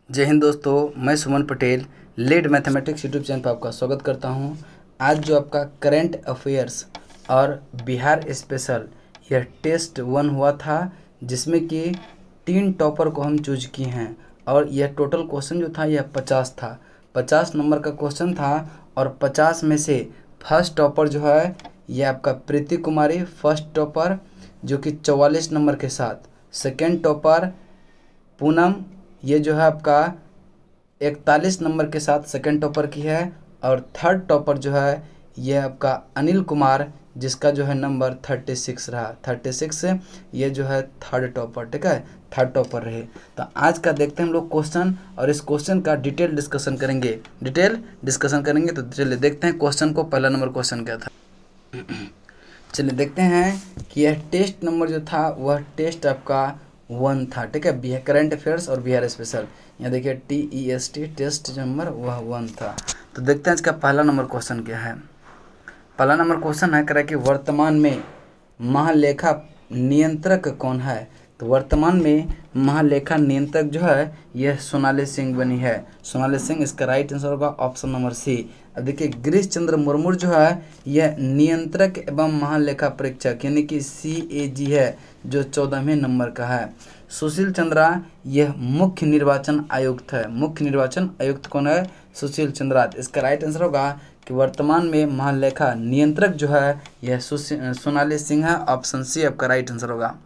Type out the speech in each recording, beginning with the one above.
जय हिंद दोस्तों, मैं Suman Patel lead mathematics YouTube channel पर आपका स्वागत करता हूं। आज जो आपका करंट अफेयर्स और बिहार स्पेशल यह टेस्ट 1 हुआ था, जिसमें कि 3 टॉपर को हम चूज किए हैं और यह टोटल क्वेश्चन जो था यह 50 था। 50 नंबर का क्वेश्चन था और 50 में से फर्स्ट टॉपर जो है यह आपका प्रीति कुमारी फर्स्ट टॉपर जो कि 44 नंबर के साथ। सेकेंड टॉपर पूनम, ये जो है आपका 41 नंबर के साथ सेकंड टॉपर की है। और थर्ड टॉपर जो है ये आपका अनिल कुमार, जिसका जो है नंबर 36 रहा। 36 ये जो है थर्ड टॉपर, ठीक है, थर्ड टॉपर रहे। तो आज का देखते हैं हम लोग क्वेश्चन और इस क्वेश्चन का डिटेल डिस्कशन करेंगे। तो चलिए देखते हैं क्वेश्चन को। पहला नंबर क्वेश्चन क्या था, चलिए देखते हैं कि यह टेस्ट नंबर जो था वह टेस्ट आपका 1 था, ठीक है, बिहार करंट अफेयर्स और बिहार स्पेशल। यहाँ देखिए TEST टेस्ट नंबर वह 1 था। तो देखते हैं इसका पहला नंबर क्वेश्चन क्या है। पहला नंबर क्वेश्चन है कह कि वर्तमान में महालेखा नियंत्रक कौन है। तो वर्तमान में महालेखा नियंत्रक जो है यह सोनाली सिंह बनी है। सोनाली सिंह, इसका राइट आंसर होगा ऑप्शन नंबर सी। अब देखिए गिरीश चंद्र मुर्मू जो है यह नियंत्रक एवं महालेखा परीक्षक यानी कि CAG है, जो 14वें नंबर का है। सुशील चंद्रा यह मुख्य निर्वाचन आयुक्त है। मुख्य निर्वाचन आयुक्त कौन है? सुशील चंद्रा। इसका राइट आंसर होगा कि वर्तमान में महालेखा नियंत्रक जो है यह सोनाली सिंह है। ऑप्शन सी आपका राइट आंसर होगा।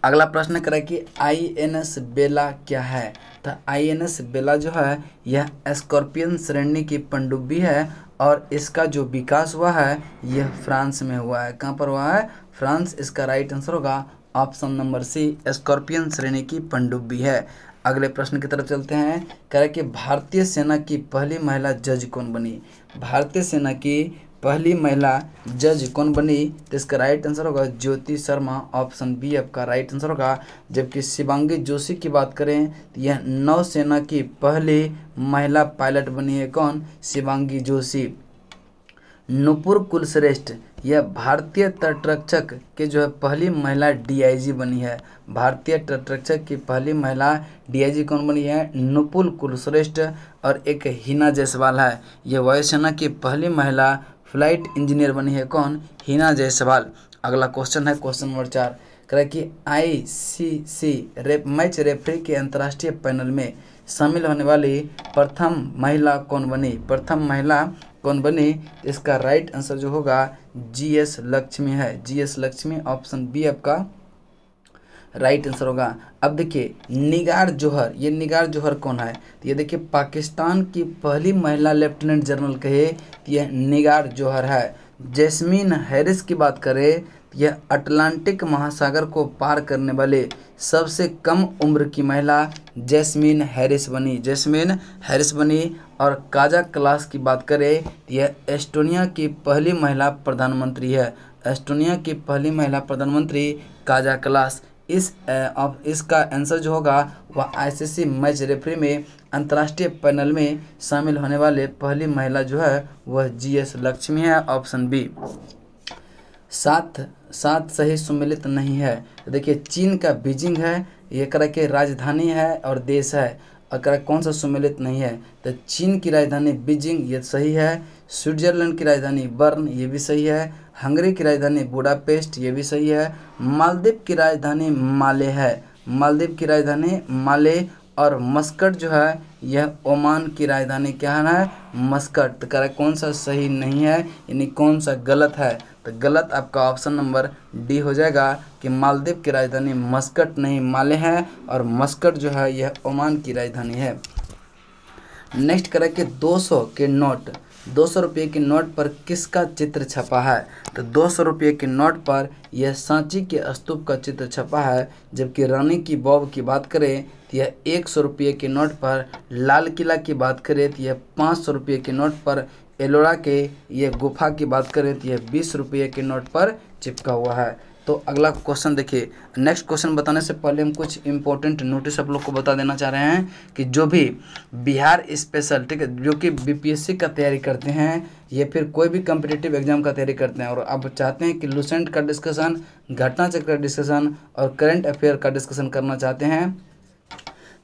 अगला प्रश्न करें कि INS बेला क्या है। तो INS बेला जो है यह स्कॉर्पियन श्रेणी की पनडुब्बी है और इसका जो विकास हुआ है यह फ्रांस में हुआ है। कहाँ पर हुआ है? फ्रांस। इसका राइट आंसर होगा ऑप्शन नंबर सी, स्कॉर्पियन श्रेणी की पनडुब्बी है। अगले प्रश्न की तरफ चलते हैं। कह रहे कि भारतीय सेना की पहली महिला जज कौन बनी। भारतीय सेना की पहली महिला जज कौन बनी? तो इसका राइट आंसर होगा ज्योति शर्मा। ऑप्शन बी आपका राइट आंसर होगा। जबकि शिवांगी जोशी की बात करें तो यह नौसेना की पहली महिला पायलट बनी है। कौन? शिवांगी जोशी। नुपुर कुलश्रेष्ठ यह भारतीय तटरक्षक के जो है पहली महिला DIG बनी है। भारतीय तटरक्षक की पहली महिला DIG कौन बनी है? नुपुर कुलश्रेष्ठ। और एक हिना जायसवाल है, यह वायुसेना की पहली महिला फ्लाइट इंजीनियर बनी है। कौन? हिना जायसवाल। अगला क्वेश्चन है क्वेश्चन नंबर 4। कह रहा कि ICC मैच रेफरी के अंतर्राष्ट्रीय पैनल में शामिल होने वाली प्रथम महिला कौन बनी? प्रथम महिला कौन बनी? इसका राइट आंसर जो होगा GS लक्ष्मी है। GS लक्ष्मी। ऑप्शन बी आपका राइट आंसर होगा। अब देखिए निगार जौहर, ये निगार जौहर कौन है? तो ये देखिए पाकिस्तान की पहली महिला लेफ्टिनेंट जनरल कहे तो यह निगार जौहर है। जैस्मीन हैरिस की बात करें तो यह अटलांटिक महासागर को पार करने वाले सबसे कम उम्र की महिला जैस्मीन हैरिस बनी। जैस्मीन हैरिस बनी। और काजा क्लास की बात करें तो यह एस्टोनिया की पहली महिला प्रधानमंत्री है। एस्टोनिया की पहली महिला प्रधानमंत्री काजा क्लास। इसका आंसर जो होगा वह ICC मैच रेफरी में अंतर्राष्ट्रीय पैनल में शामिल होने वाले पहली महिला जो है वह GS लक्ष्मी है। Option B. सात सही सुमेलित नहीं है। तो देखिए चीन का बीजिंग है, ये कह के राजधानी है और देश है। अगर कौन सा सुमेलित नहीं है? तो चीन की राजधानी बीजिंग, ये सही है। स्विट्जरलैंड की राजधानी बर्न, ये भी सही है। हंगरी की राजधानी बुडापेस्ट, ये भी सही है। मालदीव की राजधानी माले है। मालदीव की राजधानी माले। और मस्कट जो है यह ओमान की राजधानी क्या है? मस्कट। तो कह कौन सा सही नहीं है, यानी कौन सा गलत है? तो गलत आपका ऑप्शन नंबर डी हो जाएगा कि मालदीव की राजधानी मस्कट नहीं माले है और मस्कट जो है यह ओमान की राजधानी है। नेक्स्ट करें कि 200 के नोट, 200 रुपये के नोट पर किसका चित्र छपा है? तो 200 रुपये के नोट पर यह सांची के स्तूप का चित्र छपा है। जबकि रानी की बॉब की बात करें तो यह 100 रुपये के नोट पर। लाल किला की बात करें तो यह 500 रुपये के नोट पर। एलोरा के ये गुफा की बात करें तो यह 20 रुपये के नोट पर चिपका हुआ है। तो अगला क्वेश्चन देखिए। नेक्स्ट क्वेश्चन बताने से पहले हम कुछ इंपॉर्टेंट नोटिस आप लोग को बता देना चाह रहे हैं कि जो भी बिहार स्पेशल, ठीक है, जो कि BPSC का तैयारी करते हैं या फिर कोई भी कम्पिटिटिव एग्जाम का तैयारी करते हैं और आप चाहते हैं कि लूसेंट का डिस्कशन, घटना चक्र का डिस्कशन और करंट अफेयर का डिस्कशन करना चाहते हैं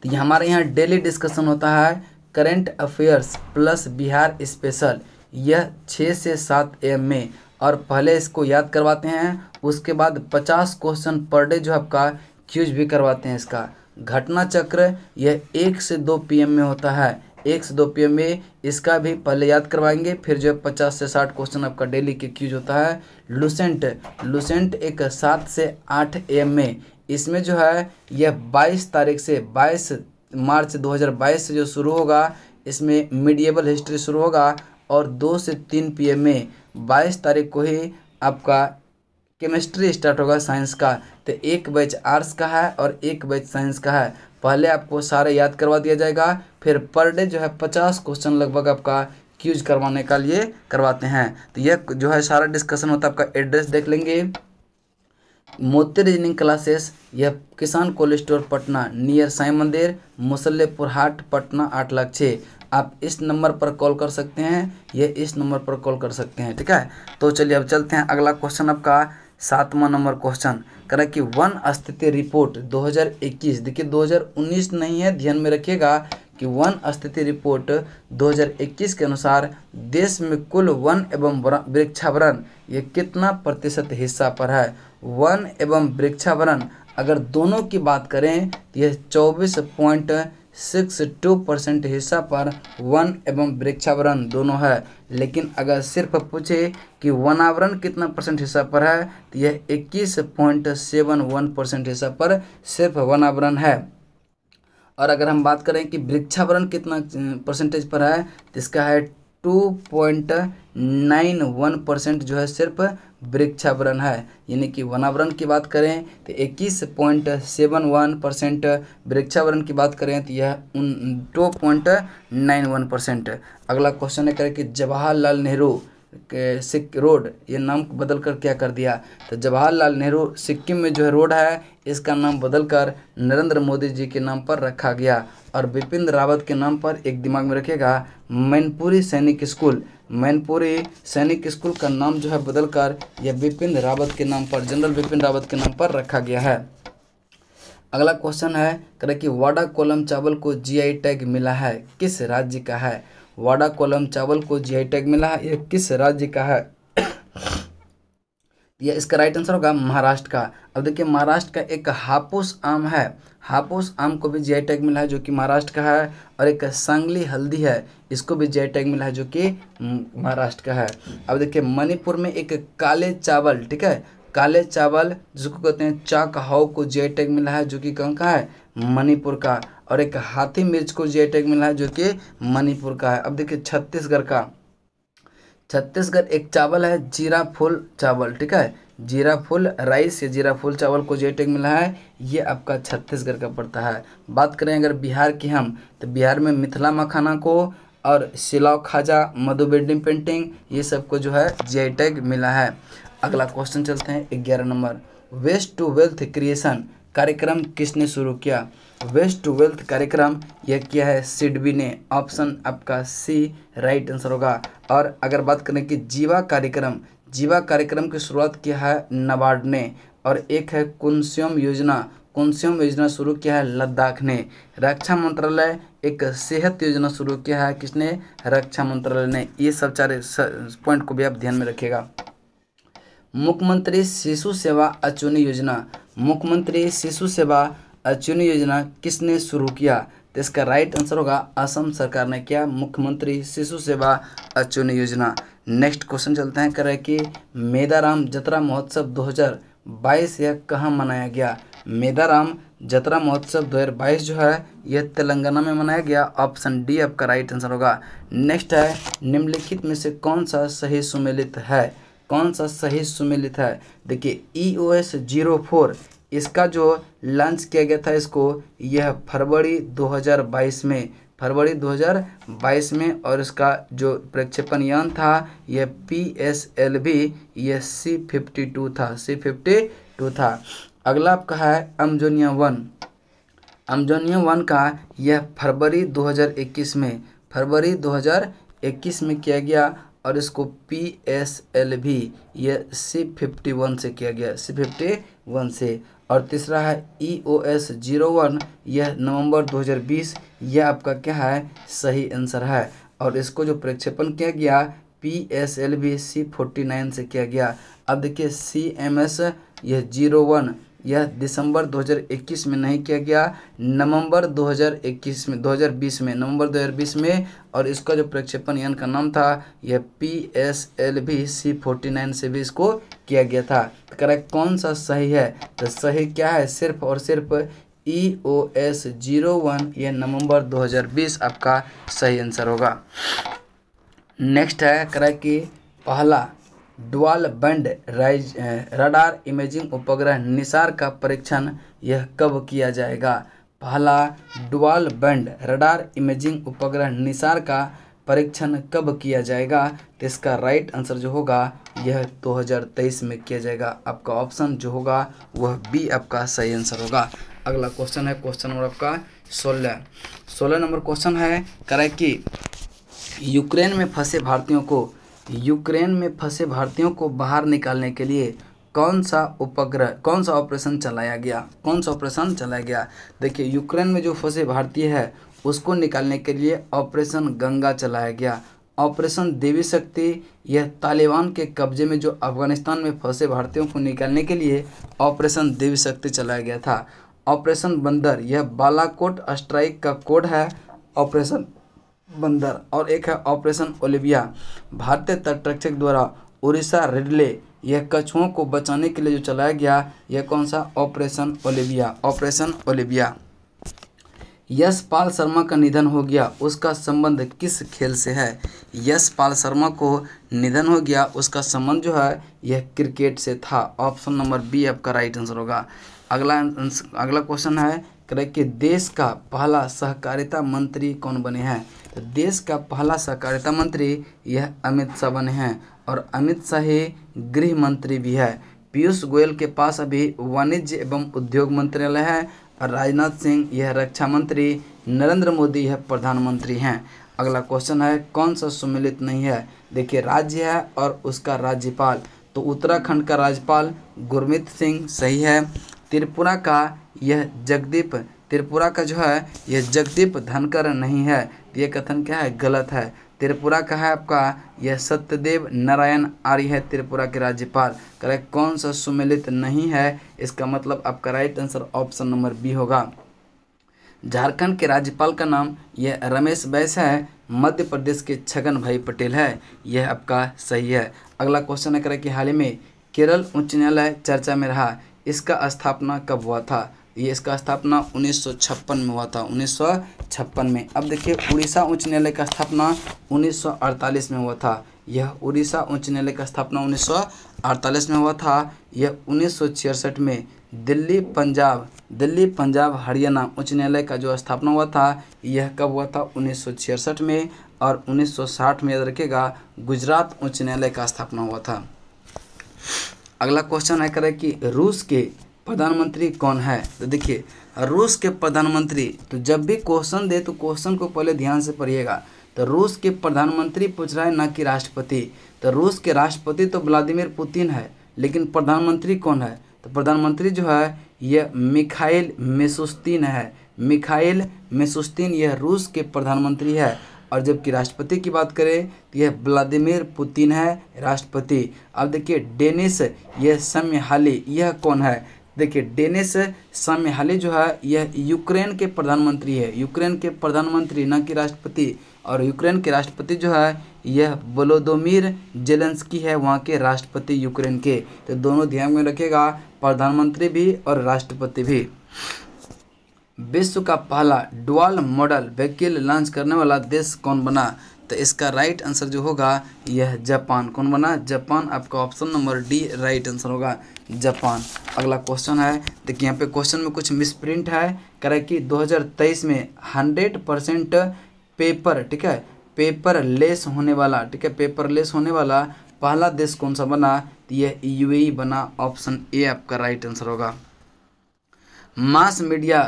तो ये हमारे यहाँ डेली डिस्कशन होता है current affairs plus Bihar special, यह 6 से 7 AM में। और पहले इसको याद करवाते हैं, उसके बाद 50 क्वेश्चन पर डे जो आपका क्यूज भी करवाते हैं। इसका घटना चक्र यह 1 से 2 PM में होता है, 1 से 2 PM में इसका भी पहले याद करवाएंगे, फिर जो 50 से 60 क्वेश्चन आपका डेली के क्यूज होता है। लुसेंट एक 7 से 8 AM में, इसमें जो है यह 22 तारीख से 22 मार्च 2022 से जो शुरू होगा, इसमें मिडिएवल हिस्ट्री शुरू होगा। और 2 से 3 PM में 22 तारीख को ही आपका केमिस्ट्री स्टार्ट होगा साइंस का। तो एक बैच आर्ट्स का है और एक बैच साइंस का है। पहले आपको सारे याद करवा दिया जाएगा, फिर पर डे जो है 50 क्वेश्चन लगभग आपका क्यूज करवाने का लिए करवाते हैं। तो यह जो है सारा डिस्कशन होता है। आपका एड्रेस देख लेंगे, मोती रीजनिंग क्लासेस, यह Kisan cold store Patna near Sai Mandir, Musallahpur हाट पटना 806। आप इस नंबर पर कॉल कर सकते हैं, ये इस नंबर पर कॉल कर सकते हैं, ठीक है। तो चलिए अब चलते हैं अगला क्वेश्चन, आपका 7वां नंबर क्वेश्चन करें कि वन स्थिति रिपोर्ट 2021, देखिए 2019 नहीं है, ध्यान में रखिएगा कि वन स्थिति रिपोर्ट 2021 के अनुसार देश में कुल वन एवं वृक्षावरण ये कितना प्रतिशत हिस्सा पर है। वन एवं वृक्षावरण अगर दोनों की बात करें तो यह 24.62% हिस्सा पर वन एवं वृक्षावरण दोनों है। लेकिन अगर सिर्फ पूछे कि वनावरण कितना परसेंट हिस्सा पर है तो यह 21.71% हिस्सा पर सिर्फ वनावरण है। और अगर हम बात करें कि वृक्षावरण कितना परसेंटेज पर है तो इसका है 2.91% जो है सिर्फ वृक्षावरण है। यानी कि वनावरण की बात करें तो 21.71%, वृक्षावरण की बात करें तो यह 2.91%। अगला क्वेश्चन है करें कि जवाहरलाल नेहरू सिक रोड ये नाम बदल कर क्या कर दिया। तो जवाहरलाल नेहरू सिक्किम में जो है रोड है, इसका नाम बदलकर नरेंद्र मोदी जी के नाम पर रखा गया। और बिपिन रावत के नाम पर एक दिमाग में रखिएगा, मैनपुरी सैनिक स्कूल, मैनपुरी सैनिक स्कूल का नाम जो है बदलकर यह बिपिन रावत के नाम पर, जनरल बिपिन रावत के नाम पर रखा गया है। अगला क्वेश्चन है करें कि वाडा कोलम चावल को GI टैग मिला है, किस राज्य का है। वाडा कोलम चावल को GI टैग मिला है, यह किस राज्य का है। यह इसका राइट आंसर होगा महाराष्ट्र का। अब देखिए महाराष्ट्र का एक हापुस आम है, हापुस आम को भी GI टैग मिला है जो कि महाराष्ट्र का है। और एक सांगली हल्दी है, इसको भी GI टैग मिला है जो कि महाराष्ट्र का है। अब देखिए मणिपुर में एक काले चावल, ठीक है, काले चावल जिसको कहते हैं चाकहाओ को GI टैग मिला है जो कि कहाँ का है, मणिपुर का। और एक हाथी मिर्च को GI टैग मिला है जो कि मणिपुर का है। अब देखिए छत्तीसगढ़ का, छत्तीसगढ़ एक चावल है जीरा फूल चावल, ठीक है, जीरा फूल राइस या जीरा फूल चावल को GI टैग मिला है, ये आपका छत्तीसगढ़ का पड़ता है। बात करें अगर बिहार की हम, तो बिहार में मिथिला मखाना को और सिलाव खाजा, मधुबेडिंग पेंटिंग ये सब को जो है GI टैग मिला है। अगला क्वेश्चन चलते हैं 11 number, waste to wealth creation कार्यक्रम किसने शुरू किया। वेस्ट टू वेल्थ कार्यक्रम यह किया है सिडबी ने, ऑप्शन आपका C राइट आंसर होगा। और अगर बात करें कि जीवा कार्यक्रम की शुरुआत किया है नाबार्ड ने। और एक है कुंस्योम योजना शुरू किया है लद्दाख ने। रक्षा मंत्रालय एक सेहत योजना शुरू किया है, किसने, रक्षा मंत्रालय ने। ये सब सारे पॉइंट को भी आप ध्यान में रखिएगा। मुख्यमंत्री शिशु सेवा अचूनी योजना, मुख्यमंत्री शिशु सेवा अचूनी योजना किसने शुरू किया। तो इसका राइट आंसर होगा असम सरकार ने किया मुख्यमंत्री शिशु सेवा अचूनी योजना। नेक्स्ट क्वेश्चन चलते हैं करें कि मेदाराम जतरा महोत्सव 2022 यह कहाँ मनाया गया। मेदाराम जतरा महोत्सव 2022 जो है यह तेलंगाना में मनाया गया, ऑप्शन D आपका राइट आंसर होगा। नेक्स्ट है निम्नलिखित में से कौन सा सही सुमेलित है, कौन सा सही सुमेलित है। देखिए EOS 04 इसका जो लॉन्च किया गया था इसको, यह फरवरी 2022 में, फरवरी 2022 में। और इसका जो प्रक्षेपण यान था यह PSLV यह C-52 था, C-52 था। अगला आपका है अमजोनिया 1, अमजोनिया 1 का यह फरवरी 2021 में, फरवरी 2021 में किया गया। और इसको PSLV यह C-51 से किया गया, C-51 से। और तीसरा है EOS-01, यह नवंबर 2020। यह आपका क्या है, सही आंसर है। और इसको जो प्रक्षेपण किया गया PSLV C-49 से किया गया। अब देखिए CMS यह 01, यह दिसंबर 2021 में नहीं किया गया, नवंबर 2021 में, 2020 में, नवंबर 2020 में। और इसका जो प्रक्षेपण यान का नाम था यह PSLV C-49 से भी इसको किया गया था। तो करेक्ट कौन सा सही है, तो सही क्या है, सिर्फ और सिर्फ EOS-01, यह नवंबर 2020 आपका सही आंसर होगा। नेक्स्ट है करेक्ट कि पहला डुअल बैंड रडार इमेजिंग उपग्रह निसार का परीक्षण यह कब किया जाएगा। पहला डुअल बैंड रडार इमेजिंग उपग्रह निसार का परीक्षण कब किया जाएगा, तो इसका राइट आंसर जो होगा यह 2023 में किया जाएगा। आपका ऑप्शन जो होगा वह बी आपका सही आंसर होगा। अगला क्वेश्चन है क्वेश्चन नंबर आपका 16 नंबर क्वेश्चन है करेक्ट कि यूक्रेन में फंसे भारतीयों को बाहर निकालने के लिए कौन सा ऑपरेशन चलाया गया। देखिए यूक्रेन में जो फंसे भारतीय है उसको निकालने के लिए ऑपरेशन गंगा चलाया गया। ऑपरेशन देवी शक्ति, यह तालिबान के कब्जे में जो अफगानिस्तान में फंसे भारतीयों को निकालने के लिए ऑपरेशन देवी शक्ति चलाया गया था। ऑपरेशन बंदर, यह बालाकोट स्ट्राइक का कोड है ऑपरेशन बंदर। और एक है ऑपरेशन ओलिविया, भारतीय तटरक्षक द्वारा उड़ीसा रिडले, यह कछुओं को बचाने के लिए जो चलाया गया, यह कौन सा, ऑपरेशन ओलिविया। यशपाल शर्मा का निधन हो गया, उसका संबंध किस खेल से है। यशपाल शर्मा को निधन हो गया, उसका संबंध जो है यह क्रिकेट से था। ऑप्शन नंबर बी आपका राइट आंसर होगा। अगला क्वेश्चन है कि देश का पहला सहकारिता मंत्री कौन बने हैं। तो देश का पहला सहकारिता मंत्री यह अमित शाह बने हैं, और अमित शाह ही गृह मंत्री भी है। पीयूष गोयल के पास अभी वाणिज्य एवं उद्योग मंत्रालय है, और राजनाथ सिंह यह रक्षा मंत्री, नरेंद्र मोदी यह प्रधानमंत्री हैं। अगला क्वेश्चन है कौन सा सुमेलित नहीं है। देखिए राज्य है और उसका राज्यपाल, तो उत्तराखंड का राज्यपाल गुरमीत सिंह सही है। त्रिपुरा का जो है यह जगदीप धनकर नहीं है, ये कथन क्या है, गलत है। त्रिपुरा का है आपका यह सत्यदेव नारायण आर्य है त्रिपुरा के राज्यपाल। करेक्ट कौन सा सुमेलित नहीं है, इसका मतलब आपका right answer option number B होगा। झारखंड के राज्यपाल का नाम यह रमेश बैस है, मध्य प्रदेश के छगन भाई पटेल है, यह आपका सही है। अगला क्वेश्चन है कि हाल ही में केरल उच्च न्यायालय चर्चा में रहा, इसका स्थापना कब हुआ था। ये इसका स्थापना 1956 में हुआ था, 1956 में। अब देखिए उड़ीसा उच्च न्यायालय का स्थापना 1948 में हुआ था। यह उड़ीसा उच्च न्यायालय का स्थापना 1948 में हुआ था। यह 1966 में दिल्ली पंजाब हरियाणा उच्च न्यायालय का जो स्थापना हुआ था, यह कब हुआ था, 1966 में। और 1960 में याद रखिएगा गुजरात उच्च न्यायालय का स्थापना हुआ था। अगला क्वेश्चन है कि रूस के प्रधानमंत्री कौन है। तो देखिए रूस के प्रधानमंत्री, तो जब भी क्वेश्चन दे तो क्वेश्चन को पहले ध्यान से पढ़िएगा। तो रूस के प्रधानमंत्री पूछ रहा है, ना कि राष्ट्रपति। तो रूस के राष्ट्रपति तो व्लादिमीर पुतिन है, लेकिन प्रधानमंत्री कौन है, तो प्रधानमंत्री जो है यह मिखाइल मिशुस्तिन है। मिखाइल मिशुस्तिन यह रूस के प्रधानमंत्री है। और जबकि राष्ट्रपति की बात करें तो यह व्लादिमीर पुतिन है राष्ट्रपति। अब देखिए डेनिस यह साम्यहाली, यह कौन है। देखिए डेनिस साम्यहाली जो है यह यूक्रेन के प्रधानमंत्री है, यूक्रेन के प्रधानमंत्री, ना कि राष्ट्रपति। और यूक्रेन के राष्ट्रपति जो है यह वोलोदोमिर जेलेंस्की है, वहाँ के राष्ट्रपति यूक्रेन के। तो दोनों ध्यान में रखिएगा, प्रधानमंत्री भी और राष्ट्रपति भी। विश्व का पहला डुअल मॉडल व्हीकल लॉन्च करने वाला देश कौन बना। तो इसका राइट आंसर जो होगा यह जापान। कौन बना, जापान। आपका option number D right answer होगा, जापान। अगला क्वेश्चन है, देखिए यहाँ पे क्वेश्चन में कुछ मिसप्रिंट है। करें कि 2023 में 100% पेपर, ठीक है, पेपरलेस होने वाला, ठीक है, पेपरलेस होने वाला पहला देश कौन सा बना, तो यह यूएई बना। ऑप्शन ए आपका राइट आंसर होगा। मास मीडिया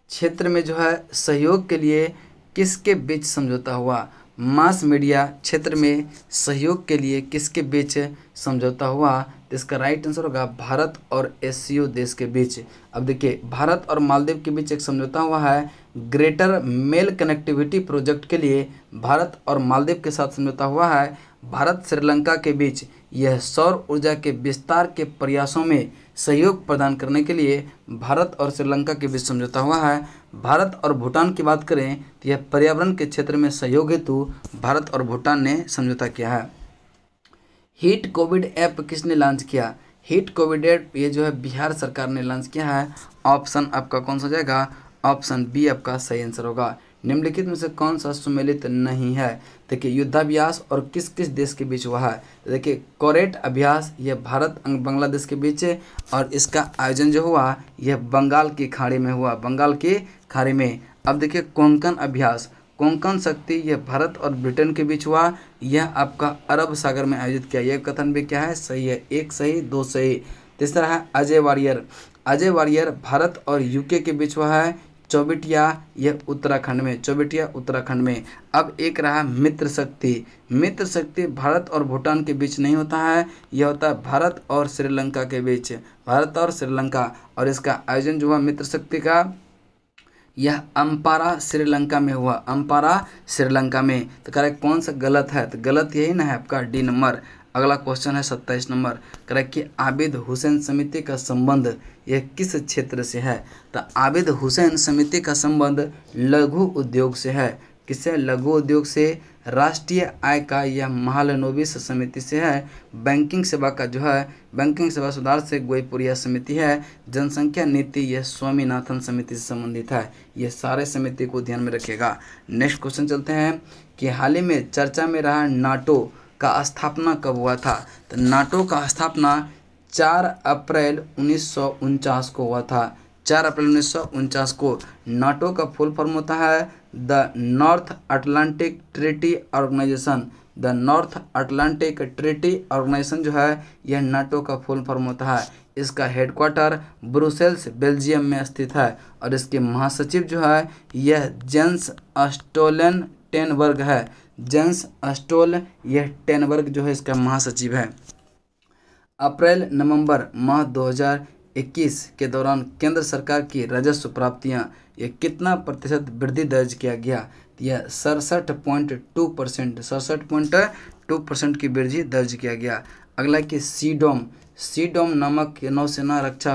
क्षेत्र में जो है सहयोग के लिए किसके बीच समझौता हुआ। मास मीडिया क्षेत्र में सहयोग के लिए किसके बीच समझौता हुआ? तो इसका राइट आंसर होगा भारत और एससीओ देश के बीच। अब देखिए, भारत और मालदीव के बीच एक समझौता हुआ है ग्रेटर मेल कनेक्टिविटी प्रोजेक्ट के लिए। भारत और मालदीव के साथ समझौता हुआ है। भारत श्रीलंका के बीच यह सौर ऊर्जा के विस्तार के प्रयासों में सहयोग प्रदान करने के लिए भारत और श्रीलंका के बीच समझौता हुआ है। भारत और भूटान की बात करें तो यह पर्यावरण के क्षेत्र में सहयोग हेतु भारत और भूटान ने समझौता किया है। हीट कोविड ऐप किसने लॉन्च किया? हीट कोविड ऐप ये जो है बिहार सरकार ने लॉन्च किया है। ऑप्शन आपका कौन सा हो जाएगा? ऑप्शन बी आपका सही आंसर होगा। निम्नलिखित में से कौन सा सुमेलित नहीं है? देखिए, युद्धाभ्यास और किस किस देश के बीच हुआ है? तो देखिए, कोरेट अभ्यास यह भारत बांग्लादेश के बीच है और इसका आयोजन जो हुआ यह बंगाल की खाड़ी में हुआ, बंगाल की खाड़ी में। अब देखिए, कोंकण अभ्यास, कोंकण शक्ति यह भारत और ब्रिटेन के बीच हुआ, यह आपका अरब सागर में आयोजित किया। यह कथन भी क्या है? सही है, एक सही दो सही। तीसरा है अजय वारियर, अजय वारियर भारत और यूके के बीच हुआ है। चौबिटिया यह उत्तराखंड में, चौबिटिया उत्तराखंड में। अब एक रहा मित्र शक्ति, मित्र शक्ति भारत और भूटान के बीच नहीं होता है, यह होता है भारत और श्रीलंका के बीच, भारत और श्रीलंका। और इसका आयोजन जो हुआ मित्र शक्ति का यह अम्पारा श्रीलंका में हुआ, अम्पारा श्रीलंका में। तो करेक्ट कौन सा गलत है? तो गलत यही ना है आपका डी नंबर। अगला क्वेश्चन है 27 नंबर। करेक्ट कि आबिद हुसैन समिति का संबंध यह किस क्षेत्र से है? तो आबिद हुसैन समिति का संबंध लघु उद्योग से है। किससे? लघु उद्योग से। राष्ट्रीय आय का यह महालनोबिस समिति से है। बैंकिंग सेवा का जो है बैंकिंग सेवा सुधार से गोईपुरिया समिति है। जनसंख्या नीति यह स्वामीनाथन समिति से संबंधित है। ये सारे समिति को ध्यान में रखिएगा। नेक्स्ट क्वेश्चन चलते हैं कि हाल ही में चर्चा में रहा नाटो का स्थापना कब हुआ था? तो नाटो का स्थापना 4 अप्रैल 1949 को हुआ था। 4 अप्रैल 1949 को। नाटो का फुल फॉर्म होता है the North Atlantic Treaty Organization. The North Atlantic Treaty Organization जो है यह नाटो का फुल फॉर्म होता है। इसका हेडक्वार्टर ब्रुसेल्स बेल्जियम में स्थित है और इसके महासचिव जो है यह जेंस स्टोल्टेनबर्ग है। जेंस स्टोल्टेनबर्ग जो है इसका महासचिव है। अप्रैल नवंबर माह 2021 के दौरान केंद्र सरकार की राजस्व प्राप्तियां ये कितना प्रतिशत वृद्धि दर्ज किया गया? यह 67.2%, 67.2% की वृद्धि दर्ज किया गया। अगला कि सीडोम नामक नौसेना रक्षा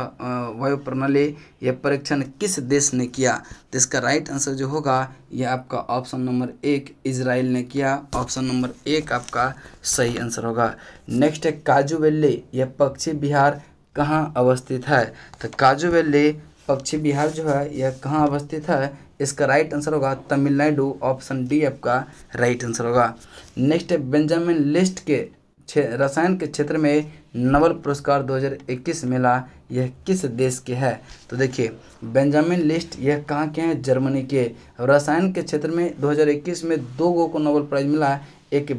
वायु प्रणाली यह परीक्षण किस देश ने किया? तो इसका राइट आंसर जो होगा यह आपका ऑप्शन नंबर 1 इजराइल ने किया। ऑप्शन नंबर 1 आपका सही आंसर होगा। नेक्स्ट है काजू वैली यह पश्चिम बिहार कहाँ अवस्थित है? तो काजू वैली पश्चिम बिहार जो है यह कहाँ अवस्थित है? इसका राइट आंसर होगा तमिलनाडु। ऑप्शन डी आपका राइट आंसर होगा। नेक्स्ट है बेंजामिन लिस्ट के रसायन के क्षेत्र में नोबेल पुरस्कार 2021 मिला, यह किस देश के है? तो देखिए, बेंजामिन लिस्ट यह कहाँ के हैं? जर्मनी के। रसायन के क्षेत्र में 2021 में 2 गो को नोबेल प्राइज मिला है। एक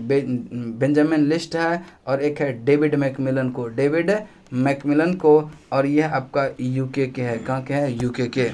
बेंजामिन लिस्ट है और एक है डेविड मैकमिलन को, डेविड मैकमिलन को। और यह आपका यूके के है। कहाँ के है? यूके के।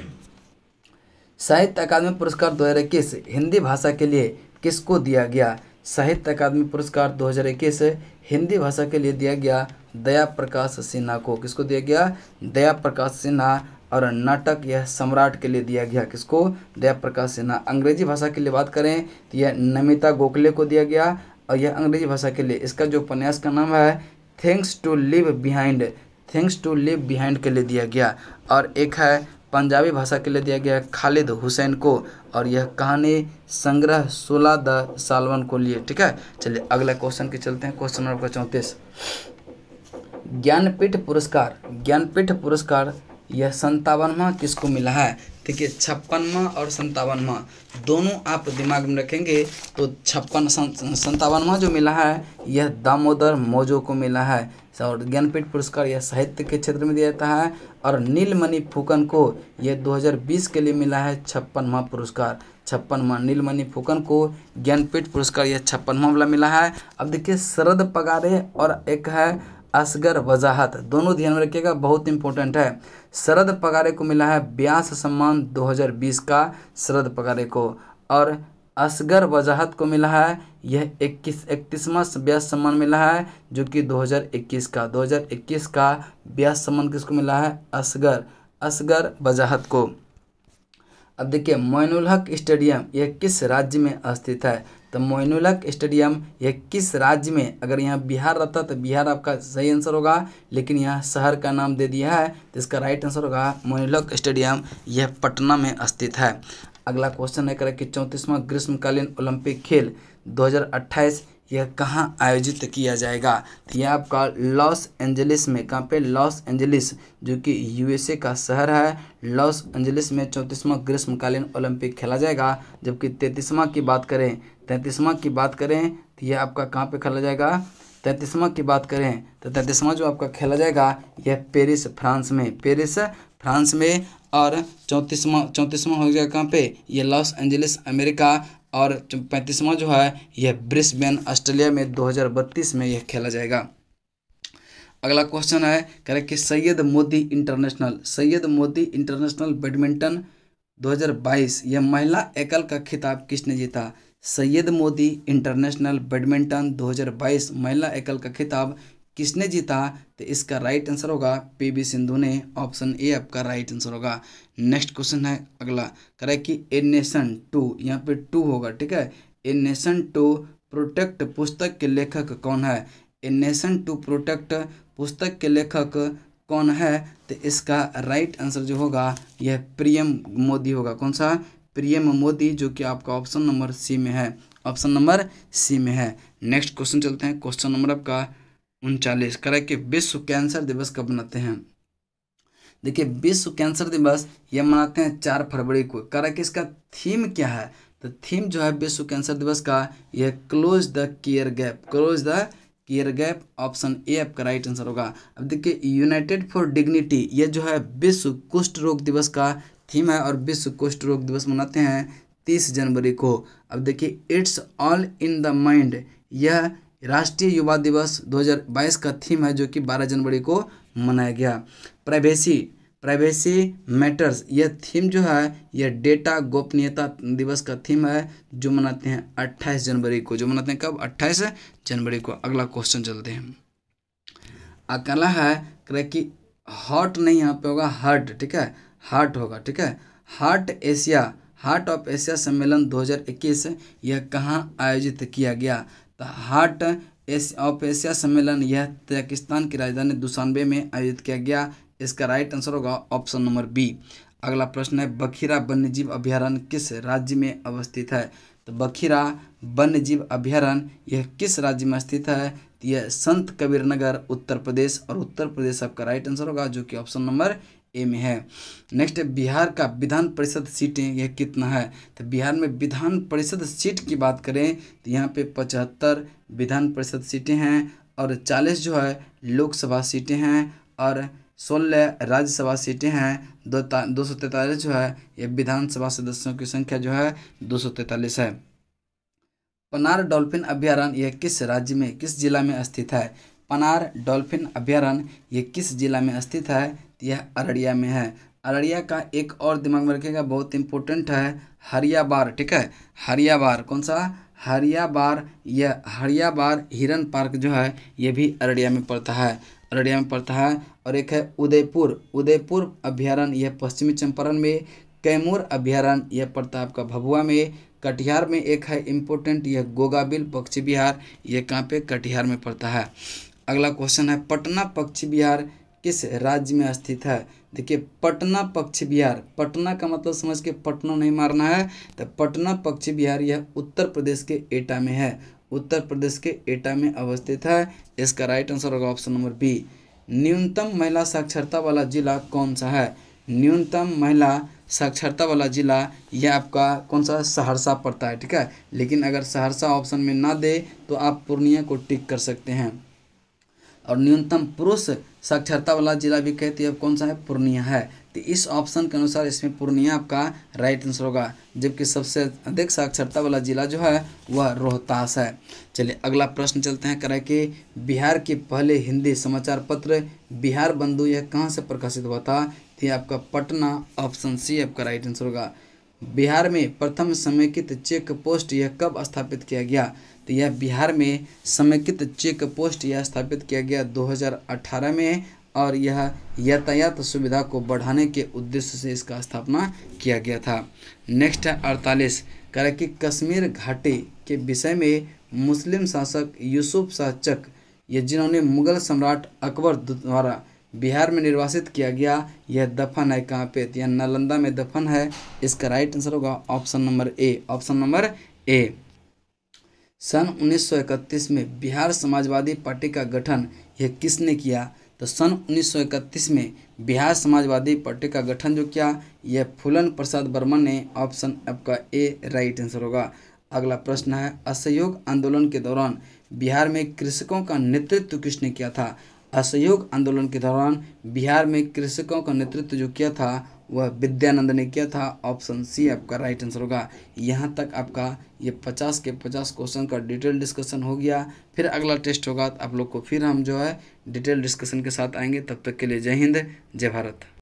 साहित्य अकादमी पुरस्कार 2021 हिंदी भाषा के लिए किसको दिया गया? साहित्य अकादमी पुरस्कार 2021 हिंदी भाषा के लिए दिया गया दया प्रकाश सिन्हा को। किसको दिया गया? दया प्रकाश सिन्हा। और नाटक यह सम्राट के लिए दिया गया। किसको? दया प्रकाश सिन्हा। अंग्रेजी भाषा के लिए बात करें तो यह नमिता गोखले को दिया गया और यह अंग्रेजी भाषा के लिए इसका जो उपन्यास का नाम है things to leave behind, things to leave behind के लिए दिया गया। और एक है पंजाबी भाषा के लिए दिया गया खालिद हुसैन को और यह कहानी संग्रह 16 द सालवन को लिए। ठीक है, चलिए अगला क्वेश्चन के चलते हैं। क्वेश्चन नंबर 34 ज्ञानपीठ पुरस्कार, ज्ञानपीठ पुरस्कार यह 57वां किसको मिला है? देखिए 56वां और 57वां दोनों आप दिमाग में रखेंगे तो 57वां जो मिला है यह दामोदर मौजो को मिला है। और ज्ञानपीठ पुरस्कार यह साहित्य के क्षेत्र में दिया जाता है। और नीलमणि फुकन को यह 2020 के लिए मिला है 56वां पुरस्कार। 56वां नीलमणि फुकन को ज्ञानपीठ पुरस्कार यह 56वां वाला मिला है। अब देखिए शरद पगारे और एक है असगर वजाहत, दोनों ध्यान में रखिएगा, बहुत इंपॉर्टेंट है। शरद पगारे को मिला है व्यास सम्मान 2020 का शरद पगारे को। और असगर वजाहत को मिला है यह 31वां व्यास सम्मान मिला है, जो कि 2021 का व्यास सम्मान किसको मिला है? असगर वजाहत को। अब देखिए मोइनुल हक स्टेडियम यह किस राज्य में स्थित है? तो मोइनुल हक स्टेडियम यह किस राज्य में, अगर यहाँ बिहार रहता तो बिहार आपका सही आंसर होगा, लेकिन यहाँ शहर का नाम दे दिया है तो इसका राइट आंसर होगा मोइनुल हक स्टेडियम, यह पटना में स्थित है। अगला क्वेश्चन है करें कि 34वां ग्रीष्मकालीन ओलंपिक खेल 2028 यह कहाँ आयोजित किया जाएगा? तो यह आपका लॉस एंजलिस में, कहाँ पे? लॉस एंजलिस, जो कि यूएसए का शहर है। लॉस एंजलिस में 34वां ग्रीष्मकालीन ओलंपिक खेला जाएगा। जबकि 33वां की बात करें तो यह आपका कहाँ पे खेला जाएगा? 33वां की बात करें तो 33वां जो आपका खेला जाएगा यह पेरिस फ्रांस में, और 34वां हो जाएगा कहाँ पे? ये लॉस एंजलिस अमेरिका, और 35वां जो है यह ब्रिस्बेन ऑस्ट्रेलिया में 2032 में यह खेला जाएगा। अगला क्वेश्चन है करें कि सैयद मोदी इंटरनेशनल बैडमिंटन 2022 यह महिला एकल का खिताब किसने जीता? सैयद मोदी इंटरनेशनल बैडमिंटन 2022 महिला एकल का खिताब किसने जीता? तो इसका राइट आंसर होगा पीवी सिंधु ने। ऑप्शन ए आपका राइट आंसर होगा। नेक्स्ट क्वेश्चन है अगला करें कि ए नेशन टू, यहाँ पे टू होगा, ठीक है। ए नेशन टू प्रोटेक्ट पुस्तक के लेखक कौन है? ए नेशन टू प्रोटेक्ट पुस्तक के लेखक कौन है? तो इसका राइट आंसर जो होगा यह पीएम मोदी होगा। कौन सा? पीएम मोदी, जो कि आपका ऑप्शन नंबर सी में है। नेक्स्ट क्वेश्चन चलते हैं, क्वेश्चन नंबर आपका 39 करें कि विश्व कैंसर दिवस कब मनाते हैं? देखिए विश्व कैंसर दिवस यह मनाते हैं 4 फरवरी को। करें कि इसका थीम क्या है? तो थीम जो है विश्व कैंसर दिवस का यह close the care gap, option A आपका राइट आंसर होगा। अब देखिए यूनाइटेड फॉर डिग्निटी यह जो है विश्व कुष्ठ रोग दिवस का थीम है, और विश्व कुष्ठ रोग दिवस मनाते हैं 30 जनवरी को। अब देखिए it's all in the mind यह राष्ट्रीय युवा दिवस 2022 का थीम है, जो कि 12 जनवरी को मनाया गया। प्राइवेसी मैटर्स यह थीम जो है यह डेटा गोपनीयता दिवस का थीम है, जो मनाते हैं 28 जनवरी को। जो मनाते हैं कब? 28 जनवरी को। अगला क्वेश्चन चलते हैं। अगला है कि हॉट नहीं, यहाँ पे होगा हार्ट, ठीक है। हार्ट होगा, ठीक है। हार्ट ऑफ एशिया सम्मेलन 2021 यह कहाँ आयोजित किया गया? तो हार्ट ऑफ एशिया सम्मेलन यह तजाकिस्तान की राजधानी दुशानबे में आयोजित किया गया। इसका राइट आंसर होगा ऑप्शन नंबर बी। अगला प्रश्न है बखीरा वन्यजीव अभयारण्य किस राज्य में अवस्थित है? तो बखीरा वन्यजीव अभयारण्य यह किस राज्य में स्थित है? तो यह संत कबीर नगर उत्तर प्रदेश, और उत्तर प्रदेश आपका राइट आंसर होगा, जो कि ऑप्शन नंबर ए में है। नेक्स्ट बिहार का विधान परिषद सीटें यह कितना है? तो बिहार में विधान परिषद सीट की बात करें तो यहाँ पे 75 विधान परिषद सीटें हैं, और 40 जो है लोकसभा सीटें हैं, और 16 राज्यसभा सीटें हैं। 243 जो है ये विधानसभा सदस्यों की संख्या जो है 243 है। पनार डॉल्फिन अभयारण्य यह किस राज्य में, किस जिला में स्थित है? पनार डॉल्फिन अभयारण्य ये किस जिला में स्थित है? यह अररिया में है। अररिया का एक और दिमाग में रखिएगा, बहुत इंपॉर्टेंट है, हरियाबार, ठीक है। हरियाबार, कौन सा? हरियाबार। यह हरियाबार हिरन पार्क जो है ये भी अररिया में पड़ता है। और एक है उदयपुर अभयारण्य यह पश्चिमी चंपारण में। कैमूर अभयारण्य यह पड़ता है आपका भभुआ में। कटिहार में एक है इम्पोर्टेंट, यह गोगाबिल पक्षी विहार, यह कहाँ पे? कटिहार में पड़ता है। अगला क्वेश्चन है पटना पक्षी विहार किस राज्य में स्थित है? देखिए पटना पक्षी विहार, पटना का मतलब समझ के पटना नहीं मारना है। तो पटना पक्षी विहार यह उत्तर प्रदेश के एटा में है, उत्तर प्रदेश के एटा में अवस्थित है। इसका राइट आंसर होगा ऑप्शन नंबर बी। न्यूनतम महिला साक्षरता वाला जिला कौन सा है? न्यूनतम महिला साक्षरता वाला जिला यह आपका कौन सा? सहरसा पड़ता है, ठीक है। लेकिन अगर सहरसा ऑप्शन में ना दे तो आप पूर्णिया को टिक कर सकते हैं। और न्यूनतम पुरुष साक्षरता वाला जिला भी कहते हैं कौन सा है? पूर्णिया है। तो इस ऑप्शन के अनुसार इसमें पूर्णिया आपका राइट आंसर होगा, जबकि सबसे अधिक साक्षरता वाला जिला जो है वह रोहतास है। चलिए अगला प्रश्न चलते हैं, करें कि बिहार के पहले हिंदी समाचार पत्र बिहार बंधु यह कहाँ से प्रकाशित हुआ था? तो ये आपका पटना, ऑप्शन सी आपका राइट आंसर होगा। बिहार में प्रथम समेकित चेक पोस्ट यह कब स्थापित किया गया? तो यह बिहार में समेकित चेक पोस्ट यह स्थापित किया गया 2018 में, और यह यातायात सुविधा को बढ़ाने के उद्देश्य से इसका स्थापना किया गया था। नेक्स्ट है 48, कह रहा कि कश्मीर घाटी के विषय में मुस्लिम शासक यूसुफ शाह चक, ये जिन्होंने मुगल सम्राट अकबर द्वारा बिहार में निर्वासित किया गया, यह दफन है कहाँ पे? तो यह नालंदा में दफन है। इसका राइट आंसर होगा option number A, option number A. सन 1931 में बिहार समाजवादी पार्टी का गठन यह किसने किया? तो सन 1931 में बिहार समाजवादी पार्टी का गठन जो किया, यह फूलन प्रसाद बर्मन ने। ऑप्शन आपका ए राइट आंसर होगा। अगला प्रश्न है, असहयोग आंदोलन के दौरान बिहार में कृषकों का नेतृत्व किसने किया था? असहयोग आंदोलन के दौरान बिहार में कृषकों का नेतृत्व जो किया था वह विद्यानंद ने किया था। ऑप्शन सी आपका राइट आंसर होगा। यहाँ तक आपका ये 50 के 50 क्वेश्चन का डिटेल डिस्कशन हो गया। फिर अगला टेस्ट होगा तो आप लोग को फिर हम जो है डिटेल डिस्कशन के साथ आएंगे। तब तक के लिए जय हिंद, जय भारत।